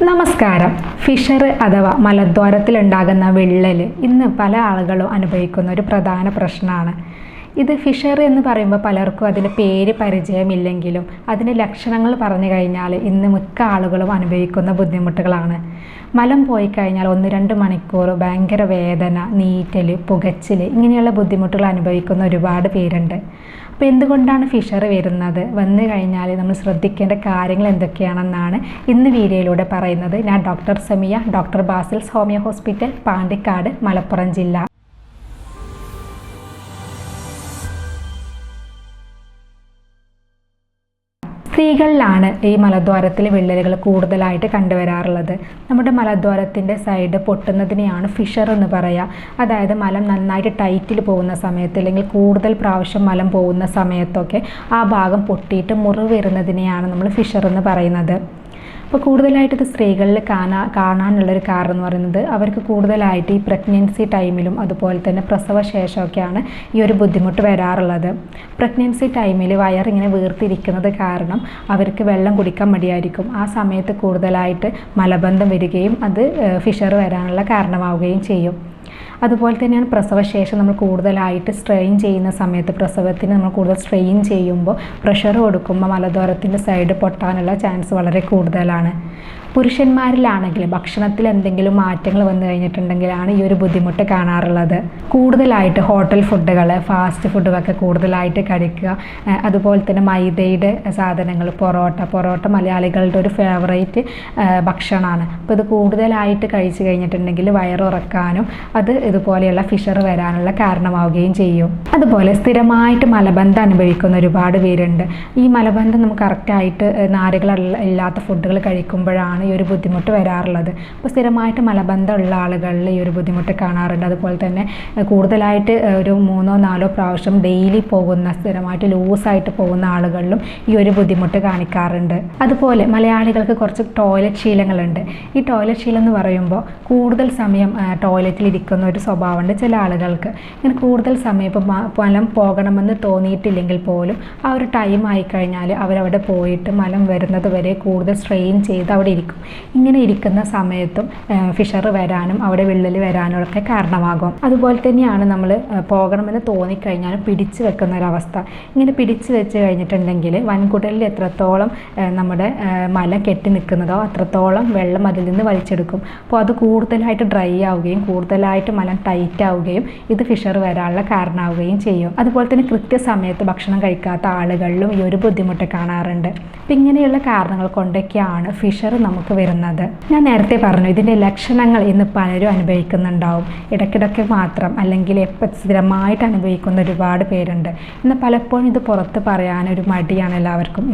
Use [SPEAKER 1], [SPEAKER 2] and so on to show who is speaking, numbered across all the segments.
[SPEAKER 1] നമസ്കാരം. ഫിഷർ അഥവാ മലദ്വാരത്തിലുണ്ടാകുന്ന വിള്ളൽ ഇന്ന് പല ആളുകളും അനുഭവിക്കുന്ന ഒരു പ്രധാന പ്രശ്നമാണ്. ഇത് ഫിഷർ എന്ന് പറയുമ്പോൾ പലർക്കും അതിൻ്റെ പേര് പരിചയമില്ലെങ്കിലും അതിൻ്റെ ലക്ഷണങ്ങൾ പറഞ്ഞു കഴിഞ്ഞാൽ ഇന്ന് മിക്ക ആളുകളും അനുഭവിക്കുന്ന ബുദ്ധിമുട്ടുകളാണ്. മലം പോയി കഴിഞ്ഞാൽ 1-2 മണിക്കൂർ ഭയങ്കര വേദന, നീറ്റൽ, പുകച്ചിൽ ഇങ്ങനെയുള്ള ബുദ്ധിമുട്ടുകൾ അനുഭവിക്കുന്ന ഒരുപാട് പേരുണ്ട്. അപ്പോൾ എന്തുകൊണ്ടാണ് ഫിഷർ വരുന്നത്, വന്നു കഴിഞ്ഞാൽ നമ്മൾ ശ്രദ്ധിക്കേണ്ട കാര്യങ്ങൾ എന്തൊക്കെയാണെന്നാണ് ഇന്ന് വീഡിയോയിലൂടെ പറയുന്നത്. ഞാൻ doctor Samiya, doctor Basil's homeo hospital, Pandikkad, Malappuram ജില്ല. സ്ത്രീകളിലാണ് ഈ മലദ്വാരത്തിൽ വിള്ളലുകൾ കൂടുതലായിട്ട് കണ്ടുവരാറുള്ളത്. നമ്മുടെ മലദ്വാരത്തിൻ്റെ സൈഡ് പൊട്ടുന്നതിനെയാണ് ഫിഷർ എന്ന് പറയുക. അതായത് മലം നന്നായിട്ട് ടൈറ്റിൽ പോകുന്ന സമയത്ത് അല്ലെങ്കിൽ കൂടുതൽ പ്രാവശ്യം മലം പോകുന്ന സമയത്തൊക്കെ ആ ഭാഗം പൊട്ടിയിട്ട് മുറിവ് വരുന്നതിനെയാണ് നമ്മൾ ഫിഷർ എന്ന് പറയുന്നത്. അപ്പോൾ കൂടുതലായിട്ട് ഇത് സ്ത്രീകളിൽ കാണാനുള്ളൊരു കാരണം എന്ന് പറയുന്നത് അവർക്ക് കൂടുതലായിട്ട് ഈ പ്രഗ്നൻസി ടൈമിലും അതുപോലെ തന്നെ പ്രസവശേഷമൊക്കെയാണ് ഈ ഒരു ബുദ്ധിമുട്ട് വരാറുള്ളത്. പ്രഗ്നൻസി ടൈമിൽ വയറിങ്ങനെ വീർത്തിരിക്കുന്നത് കാരണം അവർക്ക് വെള്ളം കുടിക്കാൻ മടിയായിരിക്കും. ആ സമയത്ത് കൂടുതലായിട്ട് മലബന്ധം വരികയും അത് ഫിഷർ വരാനുള്ള കാരണമാവുകയും ചെയ്യും. അതുപോലെ തന്നെയാണ് പ്രസവശേഷം നമ്മൾ കൂടുതലായിട്ട് സ്ട്രെയിൻ ചെയ്യുന്ന സമയത്ത്, പ്രസവത്തിന് നമ്മൾ കൂടുതൽ സ്ട്രെയിൻ ചെയ്യുമ്പോൾ പ്രഷർ കൊടുക്കുമ്പോൾ മലദ്വാരത്തിൻ്റെ സൈഡ് പൊട്ടാനുള്ള ചാൻസ് വളരെ കൂടുതലാണ്. പുരുഷന്മാരിലാണെങ്കിൽ ഭക്ഷണത്തിൽ എന്തെങ്കിലും മാറ്റങ്ങൾ വന്നു കഴിഞ്ഞിട്ടുണ്ടെങ്കിലാണ് ഈ ഒരു ബുദ്ധിമുട്ട് കാണാറുള്ളത്. കൂടുതലായിട്ട് ഹോട്ടൽ ഫുഡുകൾ, ഫാസ്റ്റ് ഫുഡുകളൊക്കെ കൂടുതലായിട്ട് കഴിക്കുക, അതുപോലെ തന്നെ മൈദയുടെ സാധനങ്ങൾ, പൊറോട്ട മലയാളികളുടെ ഒരു ഫേവറേറ്റ് ഭക്ഷണമാണ്. അപ്പോൾ ഇത് കൂടുതലായിട്ട് കഴിച്ചു കഴിഞ്ഞിട്ടുണ്ടെങ്കിൽ വയറുറക്കാനും അത് ഇതുപോലെയുള്ള ഫിഷർ വരാനുള്ള കാരണമാവുകയും ചെയ്യും. അതുപോലെ സ്ഥിരമായിട്ട് മലബന്ധം അനുഭവിക്കുന്ന ഒരുപാട് പേരുണ്ട്. ഈ മലബന്ധം നമുക്ക് കറക്റ്റായിട്ട് നാരുകൾ ഇല്ലാത്ത ഫുഡുകൾ കഴിക്കുമ്പോഴാണ് ഈ ഒരു ബുദ്ധിമുട്ട് വരാറുള്ളത്. അപ്പോൾ സ്ഥിരമായിട്ട് മലബന്ധമുള്ള ആളുകളിൽ ഈ ഒരു ബുദ്ധിമുട്ട് കാണാറുണ്ട്. അതുപോലെ തന്നെ കൂടുതലായിട്ട് ഒരു 3-4 പ്രാവശ്യം ഡെയിലി പോകുന്ന, സ്ഥിരമായിട്ട് ലൂസായിട്ട് പോകുന്ന ആളുകളിലും ഈ ഒരു ബുദ്ധിമുട്ട് കാണിക്കാറുണ്ട്. അതുപോലെ മലയാളികൾക്ക് കുറച്ച് ടോയ്ലറ്റ് ശീലങ്ങളുണ്ട്. ഈ ടോയ്ലറ്റ് ശീലം എന്ന് പറയുമ്പോൾ കൂടുതൽ സമയം ടോയ്ലറ്റിൽ ഇരിക്കുന്ന ഒരു സ്വഭാവമുണ്ട് ചില ആളുകൾക്ക്. ഇങ്ങനെ കൂടുതൽ സമയം ഇപ്പോൾ മലം പോകണമെന്ന് തോന്നിയിട്ടില്ലെങ്കിൽ പോലും ആ ഒരു ടൈം ആയിക്കഴിഞ്ഞാൽ അവരവിടെ പോയിട്ട് മലം വരുന്നത് വരെ കൂടുതൽ സ്ട്രെയിൻ ചെയ്ത് അവിടെ ഇരിക്കും. ഇങ്ങനെ ഇരിക്കുന്ന സമയത്തും ഫിഷർ വരാനും അവിടെ വിള്ളൽ വരാനും ഒക്കെ കാരണമാകും. അതുപോലെ തന്നെയാണ് നമ്മൾ പോകണമെന്ന് തോന്നിക്കഴിഞ്ഞാലും പിടിച്ചു വെക്കുന്ന ഒരവസ്ഥ. ഇങ്ങനെ പിടിച്ചു വെച്ച് കഴിഞ്ഞിട്ടുണ്ടെങ്കിൽ വൻകുടലിൽ എത്രത്തോളം നമ്മുടെ മല കെട്ടി നിൽക്കുന്നതോ അത്രത്തോളം വെള്ളം അതിൽ നിന്ന് വലിച്ചെടുക്കും. അപ്പോൾ അത് കൂടുതലായിട്ട് ഡ്രൈ ആവുകയും കൂടുതലായിട്ട് മലം ടൈറ്റ് ആവുകയും ഇത് ഫിഷർ വരാനുള്ള കാരണമാവുകയും ചെയ്യും. അതുപോലെ തന്നെ കൃത്യസമയത്ത് ഭക്ഷണം കഴിക്കാത്ത ആളുകളിലും ഈ ഒരു ബുദ്ധിമുട്ട് കാണാറുണ്ട്. അപ്പം ഇങ്ങനെയുള്ള കാരണങ്ങൾ കൊണ്ടൊക്കെയാണ് ഫിഷർ നമുക്ക് വരുന്നത്. ഞാൻ നേരത്തെ പറഞ്ഞു, ഇതിൻ്റെ ലക്ഷണങ്ങൾ ഇന്ന് പലരും അനുഭവിക്കുന്നുണ്ടാവും. ഇടയ്ക്കിടയ്ക്ക് മാത്രം അല്ലെങ്കിൽ സ്ഥിരമായിട്ട് അനുഭവിക്കുന്ന ഒരുപാട് പേരുണ്ട്. എന്നാൽ പലപ്പോഴും ഇത് പുറത്ത് പറയാനൊരു മടിയാണ് എല്ലാവർക്കും.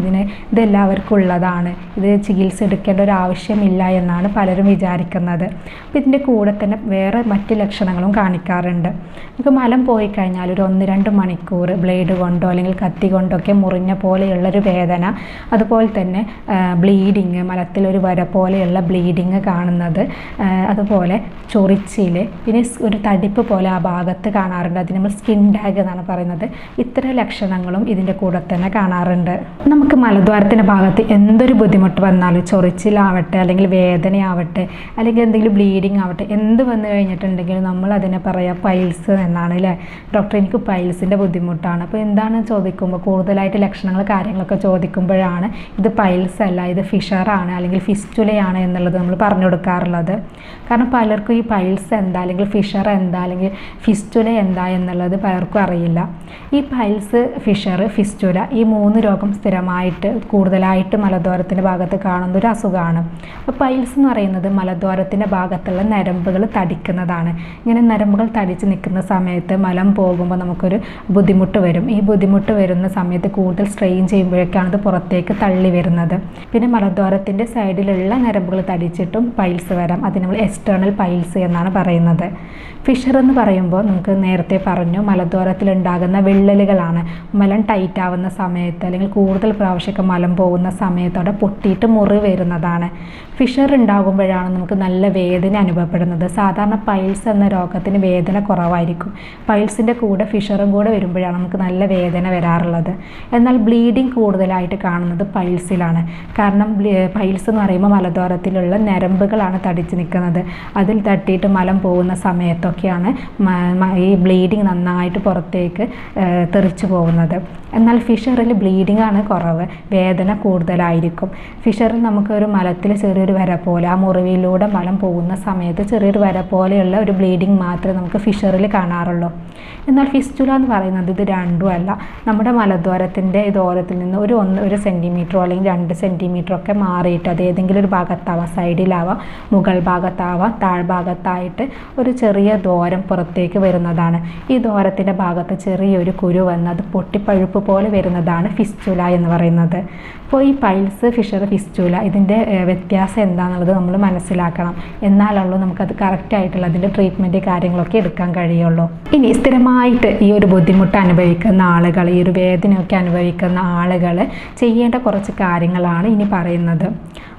[SPEAKER 1] ഇതെല്ലാവർക്കും ഉള്ളതാണ്, ഇത് ചികിത്സ എടുക്കേണ്ട ഒരു ആവശ്യമില്ല എന്നാണ് പലരും വിചാരിക്കുന്നത്. അപ്പോൾ ഇതിൻ്റെ കൂടെ തന്നെ വേറെ മറ്റ് ലക്ഷണങ്ങളും കാണിക്കാറുണ്ട്. നമുക്ക് മലം പോയി കഴിഞ്ഞാൽ ഒരു 1-2 മണിക്കൂർ ബ്ലേഡ് കൊണ്ടോ അല്ലെങ്കിൽ കത്തി കൊണ്ടോ ഒക്കെ മുറിഞ്ഞ പോലെയുള്ളൊരു വേദന, അതുപോലെ തന്നെ ബ്ലീഡിങ്, മലത്തിലൊരു വര പോലെയുള്ള ബ്ലീഡിങ് കാണുന്നത്, അതുപോലെ ചൊറിച്ചിൽ, പിന്നെ ഒരു തടിപ്പ് പോലെ ആ ഭാഗത്ത് കാണാറുണ്ട്. അതിന് നമ്മൾ സ്കിൻ ടാഗ് എന്നാണ് പറയുന്നത്. ഇത്തരം ലക്ഷണങ്ങളും ഇതിൻ്റെ കൂടെ തന്നെ കാണാറുണ്ട്. നമുക്ക് മലദ്വാരത്തിൻ്റെ ഭാഗത്ത് എന്തൊരു ബുദ്ധിമുട്ട് വന്നാലും, ചൊറിച്ചിലാവട്ടെ അല്ലെങ്കിൽ വേദനയാവട്ടെ അല്ലെങ്കിൽ എന്തെങ്കിലും ബ്ലീഡിങ് ആവട്ടെ, എന്ത് വന്നു കഴിഞ്ഞിട്ടുണ്ടെങ്കിലും നമ്മൾ അതിനെ പറയുക പൈൽസ് എന്നാണ് അല്ലേ. ഡോക്ടർ, എനിക്ക് പൈൽസിൻ്റെ ബുദ്ധിമുട്ടാണ്. അപ്പോൾ എന്താണ് ചോദിക്കുമ്പോൾ കൂടുതലായിട്ട് ലക്ഷണങ്ങൾ കാര്യങ്ങളൊക്കെ ചോദിക്കുമ്പോഴാണ് ഇത് പൈൽസ് അല്ല, ഇത് ഫിഷറാണ് അല്ലെങ്കിൽ ഫിസ്റ്റുലയാണ് എന്നുള്ളത് നമ്മൾ പറഞ്ഞു കൊടുക്കാറുള്ളത്. കാരണം പലർക്കും ഈ പൈൽസ് എന്താ അല്ലെങ്കിൽ ഫിഷർ എന്താ അല്ലെങ്കിൽ ഫിസ്റ്റുല എന്താ എന്നുള്ളത് പലർക്കും അറിയില്ല. ഈ പൈൽസ്, ഫിഷർ, ഫിസ്റ്റുല ഈ 3 രോഗം സ്ഥിരമായിട്ട് കൂടുതലായിട്ട് മലദ്വാരത്തിൻ്റെ ഭാഗത്ത് കാണുന്ന ഒരു അസുഖമാണ്. അപ്പോൾ പൈൽസ് എന്ന് പറയുന്നത് മലദ്വാരത്തിൻ്റെ ഭാഗത്തുള്ള നരമ്പുകൾ തടിക്കുന്നതാണ്. ഇങ്ങനെ നരമ്പുകൾ തടിച്ച് നിൽക്കുന്ന സമയത്ത് മലം പോകുമ്പോൾ നമുക്കൊരു ബുദ്ധിമുട്ട് വരും. ഈ ബുദ്ധിമുട്ട് വരുന്ന സമയത്ത് കൂടുതൽ സ്ട്രെയിൻ ചെയ്യുമ്പോഴേക്കാണ് ഇത് പുറത്തേക്ക് തള്ളി വരുന്നത്. പിന്നെ മലദ്വാരത്തിൻ്റെ സൈഡിലുള്ള നരമ്പുകൾ തടിച്ചിട്ടും പൈൽസ് വരാം. അത് നമ്മൾ എക്സ്റ്റേണൽ പൈൽസ് എന്നാണ് പറയുന്നത്. ഫിഷർ എന്ന് പറയുമ്പോൾ നമുക്ക് നേരത്തെ പറഞ്ഞു മലദ്വാരത്തിലുണ്ടാകുന്ന വിള്ളലുകളാണ്. മലം ടൈറ്റ് ആവുന്ന സമയത്ത് അല്ലെങ്കിൽ കൂടുതൽ പ്രാവശ്യമൊക്കെ മലം പോകുന്ന സമയത്തോടെ പൊട്ടിയിട്ട് മുറിവ് വരുന്നതാണ്. ഫിഷർ ഉണ്ടാകുമ്പോഴാണ് നമുക്ക് നല്ല വേദന അനുഭവപ്പെടുന്നത്. സാധാരണ പൈൽസ് എന്ന രോഗത്തിന് വേദന കുറവായിരിക്കും. പൈൽസിൻ്റെ കൂടെ ഫിഷറും കൂടെ വരുമ്പോഴാണ് നമുക്ക് നല്ല വേദന വരാറുള്ളത്. എന്നാൽ ബ്ലീഡിങ് കൂടുതലായിട്ട് കാണുന്നത് പൈൽസിലാണ്. കാരണം പൈൽസ് എന്ന് പറയുമ്പോൾ വരുമ്പോൾ മലദ്വാരത്തിലുള്ള ഞരമ്പുകളാണ് തടിച്ച് നിൽക്കുന്നത്. അതിൽ തട്ടിയിട്ട് മലം പോകുന്ന സമയത്തൊക്കെയാണ് ഈ ബ്ലീഡിങ് നന്നായിട്ട് പുറത്തേക്ക് തെറിച്ചു പോകുന്നത്. എന്നാൽ ഫിഷറിൽ ബ്ലീഡിംഗ് ആണ് കുറവ്, വേദന കൂടുതലായിരിക്കും. ഫിഷറിൽ നമുക്കൊരു മലത്തിൽ ചെറിയൊരു വര പോലെ, ആ മുറിവിലൂടെ മലം പോകുന്ന സമയത്ത് ചെറിയൊരു വര പോലെയുള്ള ഒരു ബ്ലീഡിംഗ് മാത്രമേ നമുക്ക് ഫിഷറിൽ കാണാറുള്ളൂ. എന്നാൽ ഫിസ്റ്റുല എന്ന് പറയുന്നത് ഇത് രണ്ടും അല്ല. നമ്മുടെ മലദ്വാരത്തിൻ്റെ ദൂരത്തിൽ നിന്ന് ഒരു സെൻറ്റിമീറ്ററോ അല്ലെങ്കിൽ 2 സെൻറ്റിമീറ്ററോ ഒക്കെ മാറിയിട്ട് അത് ഏതെങ്കിലും ഒരു ഭാഗത്താവാം, സൈഡിലാവാം, മുകൾ ഭാഗത്താവാം, താഴ്ഭാഗത്തായിട്ട് ഒരു ചെറിയ ദ്വാരം പുറത്തേക്ക് വരുന്നതാണ്. ഈ ദ്വാരത്തിൻ്റെ ഭാഗത്ത് ചെറിയൊരു കുരു വന്ന് അത് പൊട്ടിപ്പഴുപ്പ് പോലെ വരുന്നതാണ് ഫിസ്റ്റുല എന്ന് പറയുന്നത്. അപ്പോൾ ഈ പൈൽസ്, ഫിഷർ, ഫിസ്റ്റുല ഇതിൻ്റെ വ്യത്യാസം എന്താണെന്നുള്ളത് നമ്മൾ മനസ്സിലാക്കണം. എന്നാലുള്ളൂ നമുക്കത് കറക്റ്റായിട്ടുള്ള അതിൻ്റെ ട്രീറ്റ്മെൻറ്റ് കാര്യങ്ങളൊക്കെ എടുക്കാൻ കഴിയുള്ളൂ. ഇനി സ്ഥിരമായിട്ട് ഈ ഒരു ബുദ്ധിമുട്ട് അനുഭവിക്കുന്ന ആളുകൾ, ഈ ഒരു വേദനയൊക്കെ അനുഭവിക്കുന്ന ആളുകൾ ചെയ്യേണ്ട കുറച്ച് കാര്യങ്ങളാണ് ഇനി പറയുന്നത്.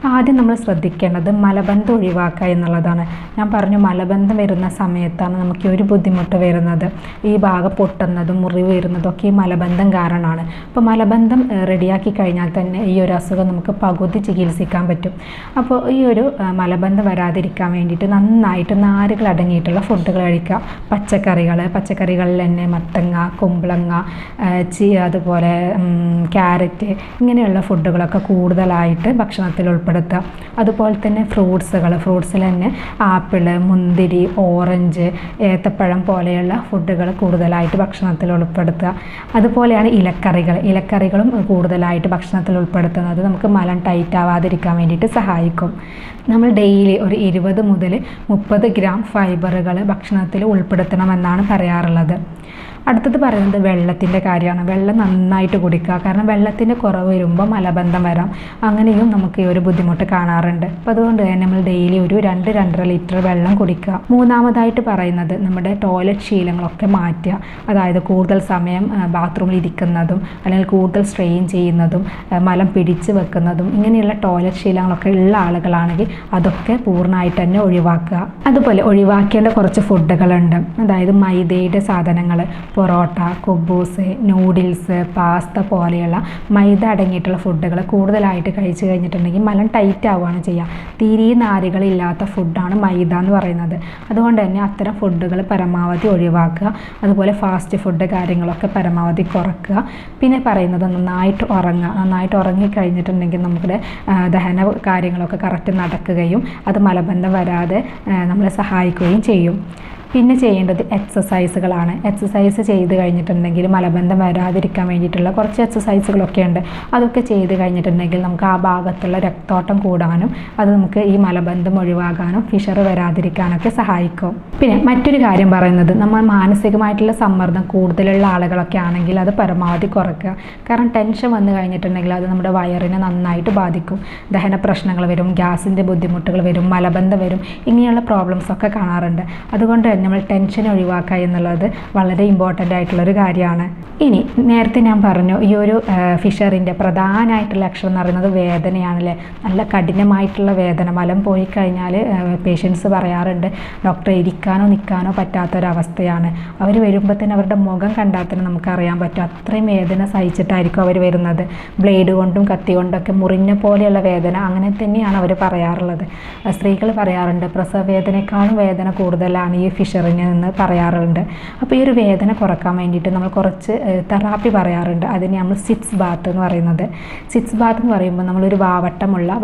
[SPEAKER 1] ആദ്യം നമ്മൾ ശ്രദ്ധിക്കേണ്ടത് മലബന്ധം ഒഴിവാക്കുക എന്നുള്ളതാണ്. ഞാൻ പറഞ്ഞു, മലബന്ധം വരുന്ന സമയത്താണ് നമുക്ക് ഒരു ബുദ്ധിമുട്ട് വരുന്നത്. ഈ ഭാഗം പൊട്ടുന്നതും മുറിവ് വരുന്നതും ഒക്കെ ഈ മലബന്ധം കാരണമാണ്. അപ്പോൾ മലബന്ധം റെഡിയാക്കി കഴിഞ്ഞാൽ തന്നെ ഈ ഒരു അസുഖം നമുക്ക് പകുതി ചികിത്സിക്കാൻ പറ്റും. അപ്പോൾ ഈ ഒരു മലബന്ധം വരാതിരിക്കാൻ വേണ്ടിയിട്ട് നന്നായിട്ട് നാരുകൾ അടങ്ങിയിട്ടുള്ള ഫുഡുകൾ കഴിക്കുക. പച്ചക്കറികളിൽ തന്നെ മത്തങ്ങ, കുമ്പളങ്ങ, അതുപോലെ ക്യാരറ്റ് ഇങ്ങനെയുള്ള ഫുഡുകളൊക്കെ കൂടുതലായിട്ട് ഭക്ഷണത്തിൽ ഉൾപ്പെടുത്തുക. അതുപോലെ തന്നെ ഫ്രൂട്ട്സിൽ തന്നെ ആപ്പിള്, മുന്തിരി, ഓറഞ്ച്, ഏത്തപ്പഴം പോലെയുള്ള ഫുഡുകൾ കൂടുതലായിട്ട് ഭക്ഷണത്തിൽ ഉൾപ്പെടുത്തുക. അതുപോലെയാണ് ഇലക്കറികളും കൂടുതലായിട്ട് ഭക്ഷണത്തിൽ ഉൾപ്പെടുത്തുന്നത് നമുക്ക് മലം ടൈറ്റ് ആവാതിരിക്കാൻ വേണ്ടിയിട്ട് സഹായിക്കും. നമ്മൾ ഡെയിലി ഒരു 20 മുതൽ 30 ഗ്രാം ഫൈബറുകൾ ഭക്ഷണത്തിൽ ഉൾപ്പെടുത്തണമെന്നാണ് പറയാറുള്ളത്. അടുത്തത് പറയുന്നത് വെള്ളത്തിൻ്റെ കാര്യമാണ്. വെള്ളം നന്നായിട്ട് കുടിക്കുക. കാരണം വെള്ളത്തിൻ്റെ കുറവ് വരുമ്പോൾ മലബന്ധം വരാം. അങ്ങനെയും നമുക്ക് ഈ ഒരു ബുദ്ധിമുട്ട് കാണാറുണ്ട്. അപ്പോൾ അതുകൊണ്ട് തന്നെ നമ്മൾ ഡെയിലി ഒരു 2-2.5 ലിറ്റർ വെള്ളം കുടിക്കുക. മൂന്നാമതായിട്ട് പറയുന്നത് നമ്മുടെ ടോയ്ലറ്റ് ശീലങ്ങളൊക്കെ മാറ്റുക. അതായത് കൂടുതൽ സമയം ബാത്റൂമിൽ ഇരിക്കുന്നതും അല്ലെങ്കിൽ കൂടുതൽ സ്ട്രെയിൻ ചെയ്യുന്നതും മലം പിടിച്ച് വെക്കുന്നതും ഇങ്ങനെയുള്ള ടോയ്ലറ്റ് ശീലങ്ങളൊക്കെ ഉള്ള ആളുകളാണെങ്കിൽ അതൊക്കെ പൂർണ്ണമായിട്ട് തന്നെ ഒഴിവാക്കുക. അതുപോലെ ഒഴിവാക്കേണ്ട കുറച്ച് ഫുഡുകളുണ്ട്. അതായത് മൈദയുടെ സാധനങ്ങൾ, പൊറോട്ട, കുബൂസ്, നൂഡിൽസ്, പാസ്ത പോലെയുള്ള മൈദ അടങ്ങിയിട്ടുള്ള ഫുഡുകൾ കൂടുതലായിട്ട് കഴിച്ചു കഴിഞ്ഞിട്ടുണ്ടെങ്കിൽ മലം ടൈറ്റ് ആവുകയാണ് ചെയ്യുക. തീരെ നാരുകളില്ലാത്ത ഫുഡാണ് മൈദ എന്ന് പറയുന്നത്. അതുകൊണ്ട് തന്നെ അത്തരം ഫുഡുകൾ പരമാവധി ഒഴിവാക്കുക. അതുപോലെ ഫാസ്റ്റ് ഫുഡ് കാര്യങ്ങളൊക്കെ പരമാവധി കുറക്കുക. പിന്നെ പറയുന്നത് നന്നായിട്ട് ഉറങ്ങിക്കഴിഞ്ഞിട്ടുണ്ടെങ്കിൽ നമ്മുടെ ദഹന കാര്യങ്ങളൊക്കെ കറക്റ്റ് നടക്കുകയും അത് മലബന്ധം വരാതെ നമ്മളെ സഹായിക്കുകയും ചെയ്യും. പിന്നെ ചെയ്യേണ്ടത് എക്സസൈസുകളാണ്. എക്സസൈസ് ചെയ്ത് കഴിഞ്ഞിട്ടുണ്ടെങ്കിൽ മലബന്ധം വരാതിരിക്കാൻ വേണ്ടിയിട്ടുള്ള കുറച്ച് എക്സസൈസുകളൊക്കെ ഉണ്ട്. അതൊക്കെ ചെയ്ത് കഴിഞ്ഞിട്ടുണ്ടെങ്കിൽ നമുക്ക് ആ ഭാഗത്തുള്ള രക്തോട്ടം കൂടാനും അത് നമുക്ക് ഈ മലബന്ധം ഒഴിവാകാനും ഫിഷർ വരാതിരിക്കാനൊക്കെ സഹായിക്കും. പിന്നെ മറ്റൊരു കാര്യം പറയുന്നത്, നമ്മൾ മാനസികമായിട്ടുള്ള സമ്മർദ്ദം കൂടുതലുള്ള ആളുകളൊക്കെ ആണെങ്കിൽ അത് പരമാവധി കുറയ്ക്കുക. കാരണം ടെൻഷൻ വന്നു കഴിഞ്ഞിട്ടുണ്ടെങ്കിൽ അത് നമ്മുടെ വയറിനെ നന്നായിട്ട് ബാധിക്കും. ദഹന പ്രശ്നങ്ങൾ വരും, ഗ്യാസിൻ്റെ ബുദ്ധിമുട്ടുകൾ വരും, മലബന്ധം വരും, ഇങ്ങനെയുള്ള പ്രോബ്ലംസ് ഒക്കെ കാണാറുണ്ട്. അതുകൊണ്ട് നമ്മൾ ടെൻഷൻ ഒഴിവാക്കുക എന്നുള്ളത് വളരെ ഇമ്പോർട്ടൻ്റ് ആയിട്ടുള്ളൊരു കാര്യമാണ്. ഇനി നേരത്തെ ഞാൻ പറഞ്ഞു ഈ ഒരു ഫിഷറിൻ്റെ പ്രധാനമായിട്ടുള്ള ലക്ഷണം എന്ന് പറയുന്നത് വേദനയാണല്ലേ. നല്ല കഠിനമായിട്ടുള്ള വേദന. മലം പോയി കഴിഞ്ഞാൽ പേഷ്യൻസ് പറയാറുണ്ട്, ഡോക്ടറെ ഇരിക്കാനോ നിൽക്കാനോ പറ്റാത്തൊരവസ്ഥയാണ്. അവർ വരുമ്പോൾ തന്നെ അവരുടെ മുഖം കണ്ടാൽ തന്നെ നമുക്കറിയാൻ പറ്റും അത്രയും വേദന സഹിച്ചിട്ടായിരിക്കും അവർ വരുന്നത്. ബ്ലേഡ് കൊണ്ടും കത്തി കൊണ്ടൊക്കെ മുറിഞ്ഞ പോലെയുള്ള വേദന അങ്ങനെ തന്നെയാണ് അവർ പറയാറുള്ളത്. സ്ത്രീകൾ പറയാറുണ്ട് പ്രസവ വേദനയെക്കാളും വേദന കൂടുതലാണ് ഈ ഫിഷറിന് എന്ന് പറയാറുണ്ട്. അപ്പോൾ ഈ ഒരു വേദന കുറക്കാൻ വേണ്ടിയിട്ട് നമ്മൾ കുറച്ച് തെറാപ്പി പറയാറുണ്ട്. അതിന് നമ്മൾ സിറ്റ്സ് ബാത്ത് എന്ന് പറയുന്നത്. സിറ്റ്സ് ബാത്ത് എന്ന് പറയുമ്പോൾ നമ്മളൊരു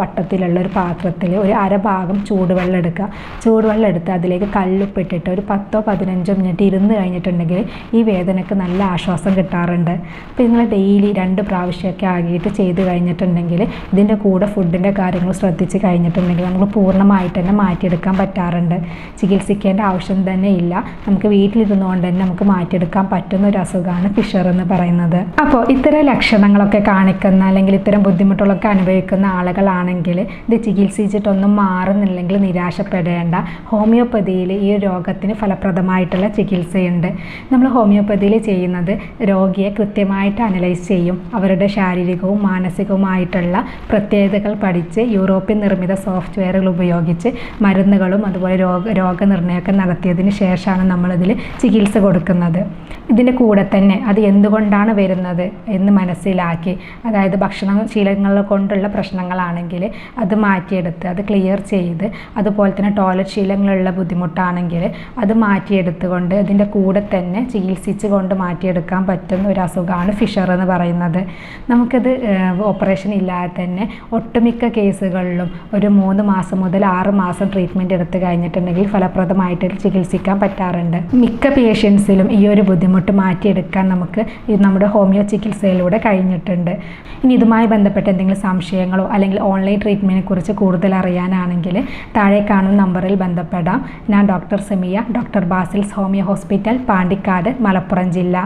[SPEAKER 1] വട്ടത്തിലുള്ള ഒരു പാത്രത്തിൽ ഒരു അരഭാഗം ചൂടുവെള്ളം എടുക്കുക. ചൂടുവെള്ളം എടുത്ത് അതിലേക്ക് കല്ലുപ്പിട്ടിട്ട് ഒരു 10-15 മിനിറ്റ് ഇരുന്ന് കഴിഞ്ഞിട്ടുണ്ടെങ്കിൽ ഈ വേദനയ്ക്ക് നല്ല ആശ്വാസം കിട്ടാറുണ്ട്. അപ്പോൾ നിങ്ങൾ ഡെയിലി 2 പ്രാവശ്യമൊക്കെ ആകിയിട്ട് ചെയ്ത് കഴിഞ്ഞിട്ടുണ്ടെങ്കിൽ ഇതിൻ്റെ കൂടെ ഫുഡിൻ്റെ കാര്യങ്ങൾ ശ്രദ്ധിച്ച് കഴിഞ്ഞിട്ടുണ്ടെങ്കിൽ നമുക്ക് പൂർണ്ണമായിട്ട് തന്നെ മാറ്റിയെടുക്കാൻ പറ്റാറുണ്ട്. ചികിത്സിക്കേണ്ട ആവശ്യം തന്നെ ഇല്ല. നമുക്ക് വീട്ടിലിരുന്നുകൊണ്ട് തന്നെ നമുക്ക് മാറ്റിയെടുക്കാൻ പറ്റുന്ന ഒരു അസുഖമാണ് ഫിഷർ എന്ന് പറയുന്നത്. അപ്പോൾ ഇത്തരം ലക്ഷണങ്ങളൊക്കെ കാണിക്കുന്ന അല്ലെങ്കിൽ ഇത്തരം ബുദ്ധിമുട്ടുകളൊക്കെ അനുഭവിക്കുന്ന ആളുകളാണെങ്കിൽ ഇത് ചികിത്സിച്ചിട്ടൊന്നും മാറുന്നില്ലെങ്കിൽ നിരാശപ്പെടേണ്ട. ഹോമിയോപ്പതിയിൽ ഈ രോഗത്തിന് ഫലപ്രദമായിട്ടുള്ള ചികിത്സയുണ്ട്. നമ്മൾ ഹോമിയോപ്പതിയിൽ ചെയ്യുന്നത് രോഗിയെ കൃത്യമായിട്ട് അനലൈസ് ചെയ്യും. അവരുടെ ശാരീരികവും മാനസികവുമായിട്ടുള്ള പ്രത്യേകതകൾ പഠിച്ച് യൂറോപ്യൻ നിർമ്മിത സോഫ്റ്റ്വെയറുകൾ ഉപയോഗിച്ച് മരുന്നുകളും അതുപോലെ രോഗനിർണയമൊക്കെ നടത്തിയതിന് മാറിയതിന് ശേഷമാണ് നമ്മളിതിൽ ചികിത്സ കൊടുക്കുന്നത്. ഇതിൻ്റെ കൂടെ തന്നെ അത് എന്തുകൊണ്ടാണ് വരുന്നത് എന്ന് മനസ്സിലാക്കി, അതായത് ഭക്ഷണശീലങ്ങൾ കൊണ്ടുള്ള പ്രശ്നങ്ങളാണെങ്കിൽ അത് മാറ്റിയെടുത്ത് അത് ക്ലിയർ ചെയ്ത്, അതുപോലെ തന്നെ ടോയ്ലറ്റ് ശീലങ്ങളുള്ള ബുദ്ധിമുട്ടാണെങ്കിൽ അത് മാറ്റിയെടുത്തുകൊണ്ട് ഇതിൻ്റെ കൂടെ തന്നെ ചികിത്സിച്ച് കൊണ്ട് മാറ്റിയെടുക്കാൻ പറ്റുന്ന ഒരു അസുഖമാണ് ഫിഷർ എന്ന് പറയുന്നത്. നമുക്കിത് ഓപ്പറേഷൻ ഇല്ലാതെ തന്നെ ഒട്ടുമിക്ക കേസുകളിലും ഒരു 3 മാസം മുതൽ 6 മാസം ട്രീറ്റ്മെൻറ്റ് എടുത്ത് കഴിഞ്ഞിട്ടുണ്ടെങ്കിൽ ഫലപ്രദമായിട്ട് ചികിത്സിക്കാൻ പറ്റാറുണ്ട്. മിക്ക പേഷ്യൻസിലും ഈ ഒരു ബുദ്ധിമുട്ട് മാറ്റിയെടുക്കാൻ നമുക്ക് നമ്മുടെ ഹോമിയോ ചികിത്സയിലൂടെ കഴിഞ്ഞിട്ടുണ്ട്. ഇനി ഇതുമായി ബന്ധപ്പെട്ട എന്തെങ്കിലും സംശയങ്ങളോ അല്ലെങ്കിൽ ഓൺലൈൻ ട്രീറ്റ്മെൻറ്റിനെ കുറിച്ച് കൂടുതൽ അറിയാനാണെങ്കിൽ താഴെ കാണുന്ന നമ്പറിൽ ബന്ധപ്പെടാം. ഞാൻ doctor Semiya, doctor Basil's homeo hospital, Pandikkad, Malappuram ജില്ല.